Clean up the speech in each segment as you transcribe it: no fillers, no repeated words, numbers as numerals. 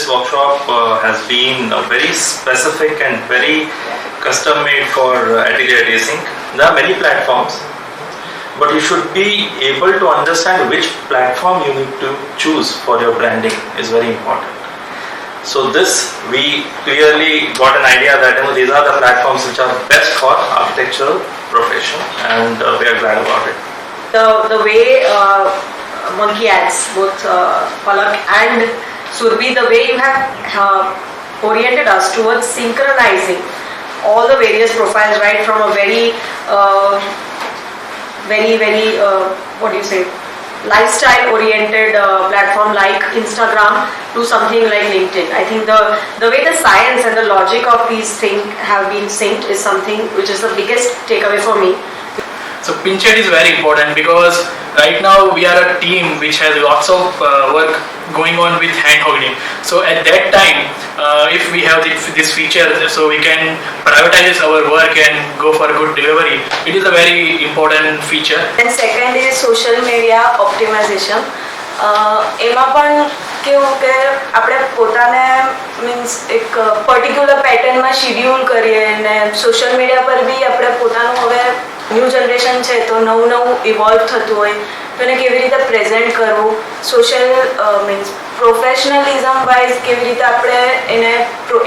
this workshop has been very specific and very custom made for Atelier D Sync. There are many platforms, but you should be able to understand which platform you need to choose for your branding is very important. So this, we clearly got an idea that these are the platforms which are best for architectural profession, and we are glad about it. The way Monkey Ads, both Palak and Surbhi, the way you have oriented us towards synchronizing all the various profiles, right from a very lifestyle oriented platform like Instagram to something like LinkedIn. I think the way the science and the logic of these things have been synced is something which is the biggest takeaway for me. So pinch it is very important because right now we are a team which has lots of work going on with hand holding. So at that time, if we have this feature, so we can prioritize our work and go for good delivery. It is a very important feature. And second is social media optimization. એમાં પણ કેવું કે આપણે પોતાને means એક particular પેટર્નમાં schedule કરીએ ને સોશિયલ મીડિયા પર બી આપણે પોતાનું હવે ન્યૂ જનરેશન છે તો નવું ઇવોલ્વ થતું હોય તો એને કેવી રીતે પ્રેઝન્ટ કરવું સોશિયલ મીન્સ પ્રોફેશનલિઝમ વાઇઝ કેવી રીતે આપણે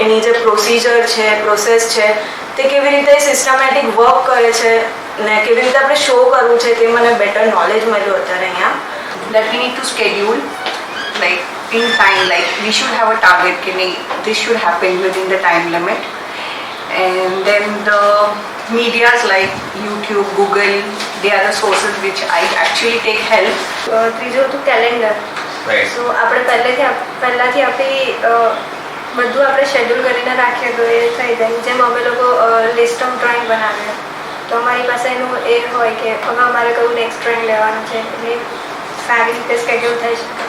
એની જે પ્રોસિજર છે પ્રોસેસ છે તે કેવી રીતે સિસ્ટમેટિક વર્ક કરે છે ને કેવી રીતે આપણે શો કરવું છે તે મને બેટર નોલેજ મળ્યું અત્યારે અહીંયા. That we need to schedule like in time, like we should have a target this should happen within the time limit, and then the medias like YouTube, Google, they are the sources which I actually take help. ત્રીજો હતું calendar. સો આપણે પહેલાથી આપણી બધું આપણે schedule કરીને રાખીએ તો એ થઈ જાય. જેમ અમે લોકો લિસ્ટ ઓફ ડ્રોઈંગ બનાવીએ તો અમારી પાસે એનું એ હોય કે હવે અમારે કયું નેક્સ્ટ ડ્રોઈંગ લેવાનું છે એટલે સારી રીતે સ્કેડ્યુલ થઈ શકે.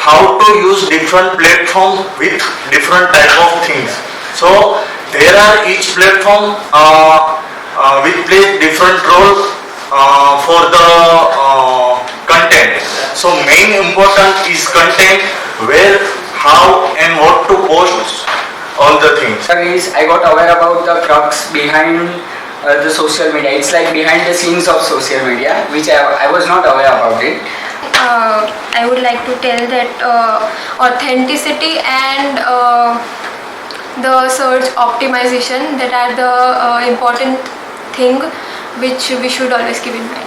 How to use different platforms with different type of things. So there are each platform which plays different role for the content. So main important is content, where, how and what to post all the things. I got aware about the crux behind the social media. It's like behind the scenes of social media, which I was not aware about it. I would like to tell that authenticity and the search optimization, that are the important thing which we should always keep in mind.